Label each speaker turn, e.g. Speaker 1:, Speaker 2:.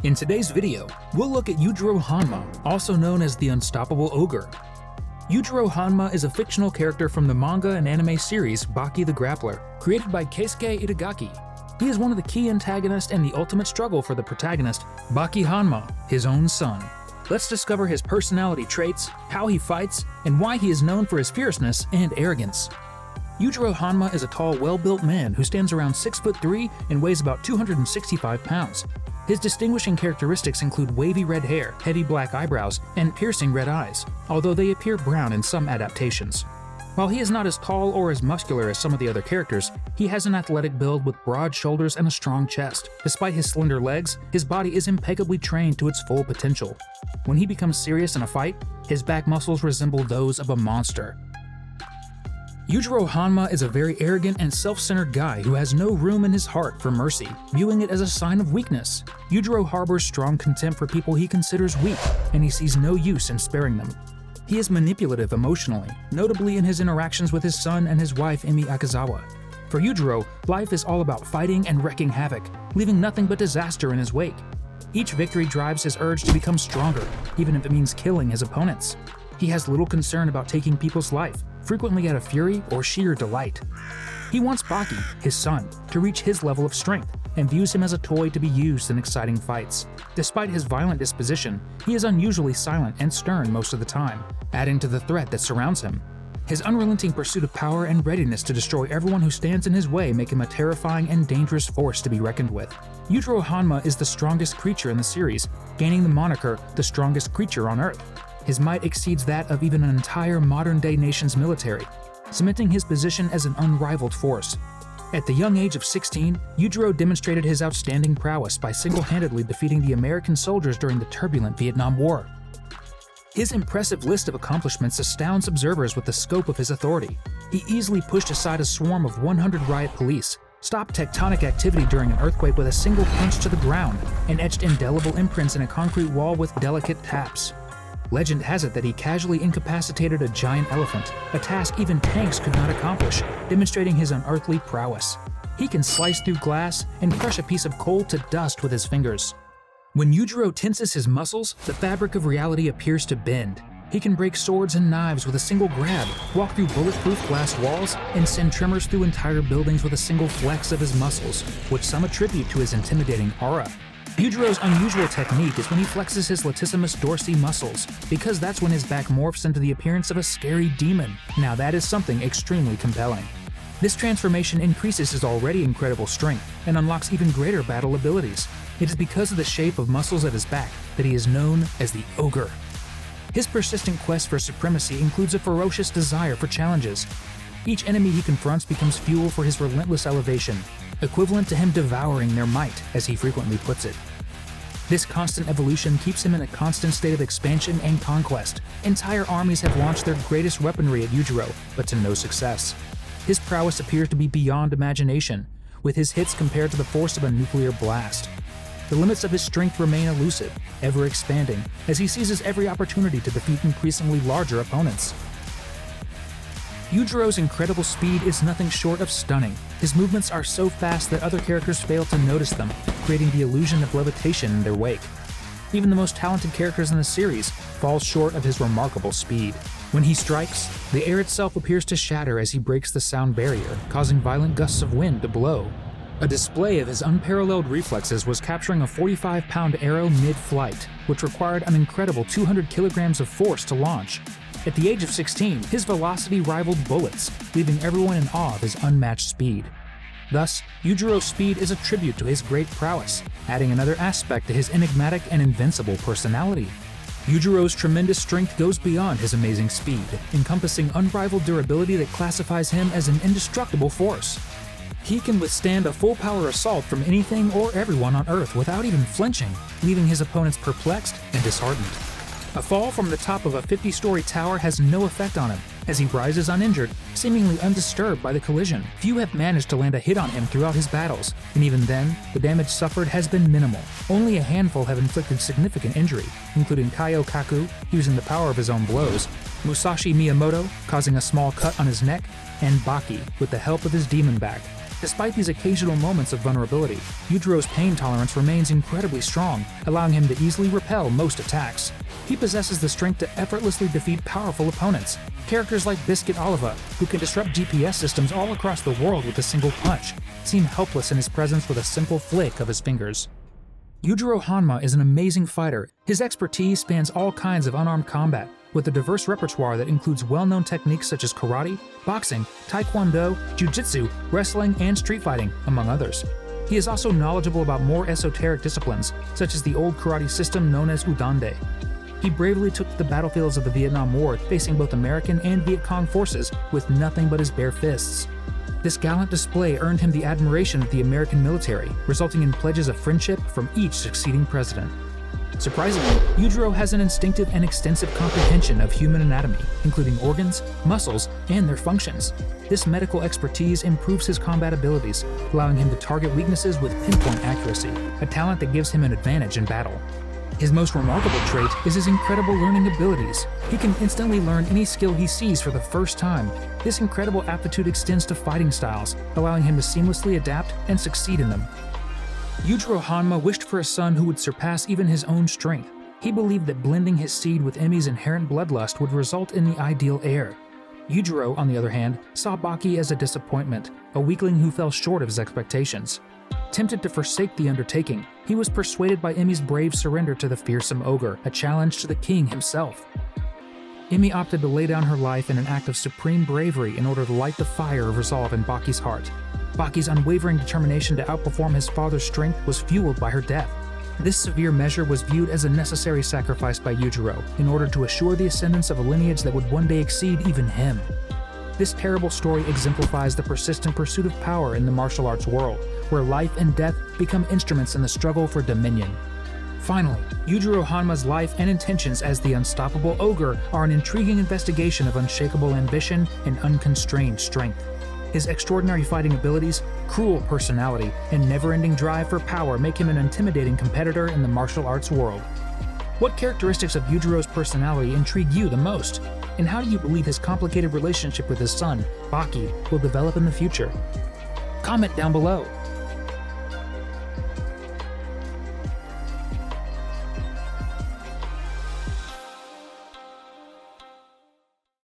Speaker 1: In today's video, we'll look at Yujiro Hanma, also known as the Unstoppable Ogre. Yujiro Hanma is a fictional character from the manga and anime series Baki the Grappler, created by Keisuke Itagaki. He is one of the key antagonists and the ultimate struggle for the protagonist, Baki Hanma, his own son. Let's discover his personality traits, how he fights, and why he is known for his fierceness and arrogance. Yujiro Hanma is a tall, well-built man who stands around 6'3" and weighs about 265 pounds. His distinguishing characteristics include wavy red hair, heavy black eyebrows, and piercing red eyes, although they appear brown in some adaptations. While he is not as tall or as muscular as some of the other characters, he has an athletic build with broad shoulders and a strong chest. Despite his slender legs, his body is impeccably trained to its full potential. When he becomes serious in a fight, his back muscles resemble those of a monster. Yujiro Hanma is a very arrogant and self-centered guy who has no room in his heart for mercy, viewing it as a sign of weakness. Yujiro harbors strong contempt for people he considers weak, and he sees no use in sparing them. He is manipulative emotionally, notably in his interactions with his son and his wife Emi Akazawa. For Yujiro, life is all about fighting and wreaking havoc, leaving nothing but disaster in his wake. Each victory drives his urge to become stronger, even if it means killing his opponents. He has little concern about taking people's life, frequently out of fury or sheer delight. He wants Baki, his son, to reach his level of strength, and views him as a toy to be used in exciting fights. Despite his violent disposition, he is unusually silent and stern most of the time, adding to the threat that surrounds him. His unrelenting pursuit of power and readiness to destroy everyone who stands in his way make him a terrifying and dangerous force to be reckoned with. Yujiro Hanma is the strongest creature in the series, gaining the moniker the strongest creature on Earth. His might exceeds that of even an entire modern-day nation's military, cementing his position as an unrivaled force. At the young age of 16, Yujiro demonstrated his outstanding prowess by single-handedly defeating the American soldiers during the turbulent Vietnam War. His impressive list of accomplishments astounds observers with the scope of his authority. He easily pushed aside a swarm of 100 riot police, stopped tectonic activity during an earthquake with a single punch to the ground, and etched indelible imprints in a concrete wall with delicate taps. Legend has it that he casually incapacitated a giant elephant, a task even tanks could not accomplish, demonstrating his unearthly prowess. He can slice through glass and crush a piece of coal to dust with his fingers. When Yujiro tenses his muscles, the fabric of reality appears to bend. He can break swords and knives with a single grab, walk through bulletproof glass walls, and send tremors through entire buildings with a single flex of his muscles, which some attribute to his intimidating aura. Yujiro's unusual technique is when he flexes his latissimus dorsi muscles, because that's when his back morphs into the appearance of a scary demon. Now that is something extremely compelling. This transformation increases his already incredible strength and unlocks even greater battle abilities. It is because of the shape of muscles at his back that he is known as the Ogre. His persistent quest for supremacy includes a ferocious desire for challenges. Each enemy he confronts becomes fuel for his relentless elevation, equivalent to him devouring their might, as he frequently puts it. This constant evolution keeps him in a constant state of expansion and conquest. Entire armies have launched their greatest weaponry at Yujiro, but to no success. His prowess appears to be beyond imagination, with his hits compared to the force of a nuclear blast. The limits of his strength remain elusive, ever expanding, as he seizes every opportunity to defeat increasingly larger opponents. Yujiro's incredible speed is nothing short of stunning. His movements are so fast that other characters fail to notice them, creating the illusion of levitation in their wake. Even the most talented characters in the series fall short of his remarkable speed. When he strikes, the air itself appears to shatter as he breaks the sound barrier, causing violent gusts of wind to blow. A display of his unparalleled reflexes was capturing a 45-pound arrow mid-flight, which required an incredible 200 kilograms of force to launch. At the age of 16, his velocity rivaled bullets, leaving everyone in awe of his unmatched speed. Thus, Yujiro's speed is a tribute to his great prowess, adding another aspect to his enigmatic and invincible personality. Yujiro's tremendous strength goes beyond his amazing speed, encompassing unrivaled durability that classifies him as an indestructible force. He can withstand a full-power assault from anything or everyone on Earth without even flinching, leaving his opponents perplexed and disheartened. A fall from the top of a 50-story tower has no effect on him, as he rises uninjured, seemingly undisturbed by the collision. Few have managed to land a hit on him throughout his battles, and even then, the damage suffered has been minimal. Only a handful have inflicted significant injury, including Kaioh Kaku, using the power of his own blows, Musashi Miyamoto, causing a small cut on his neck, and Baki, with the help of his demon back. Despite these occasional moments of vulnerability, Yujiro's pain tolerance remains incredibly strong, allowing him to easily repel most attacks. He possesses the strength to effortlessly defeat powerful opponents. Characters like Biscuit Oliva, who can disrupt GPS systems all across the world with a single punch, seem helpless in his presence with a simple flick of his fingers. Yujiro Hanma is an amazing fighter. His expertise spans all kinds of unarmed combat, with a diverse repertoire that includes well-known techniques such as karate, boxing, taekwondo, jiu-jitsu, wrestling, and street fighting, among others. He is also knowledgeable about more esoteric disciplines, such as the old karate system known as Udande. He bravely took to the battlefields of the Vietnam War, facing both American and Viet Cong forces with nothing but his bare fists. This gallant display earned him the admiration of the American military, resulting in pledges of friendship from each succeeding president. Surprisingly, Yujiro has an instinctive and extensive comprehension of human anatomy, including organs, muscles, and their functions. This medical expertise improves his combat abilities, allowing him to target weaknesses with pinpoint accuracy, a talent that gives him an advantage in battle. His most remarkable trait is his incredible learning abilities. He can instantly learn any skill he sees for the first time. This incredible aptitude extends to fighting styles, allowing him to seamlessly adapt and succeed in them. Yujiro Hanma wished for a son who would surpass even his own strength. He believed that blending his seed with Emi's inherent bloodlust would result in the ideal heir. Yujiro, on the other hand, saw Baki as a disappointment, a weakling who fell short of his expectations. Tempted to forsake the undertaking, he was persuaded by Emi's brave surrender to the fearsome ogre, a challenge to the king himself. Emi opted to lay down her life in an act of supreme bravery in order to light the fire of resolve in Baki's heart. Baki's unwavering determination to outperform his father's strength was fueled by her death. This severe measure was viewed as a necessary sacrifice by Yujiro in order to assure the ascendance of a lineage that would one day exceed even him. This terrible story exemplifies the persistent pursuit of power in the martial arts world, where life and death become instruments in the struggle for dominion. Finally, Yujiro Hanma's life and intentions as the Unstoppable Ogre are an intriguing investigation of unshakable ambition and unconstrained strength. His extraordinary fighting abilities, cruel personality, and never-ending drive for power make him an intimidating competitor in the martial arts world. What characteristics of Yujiro's personality intrigue you the most? And how do you believe his complicated relationship with his son, Baki, will develop in the future? Comment down below.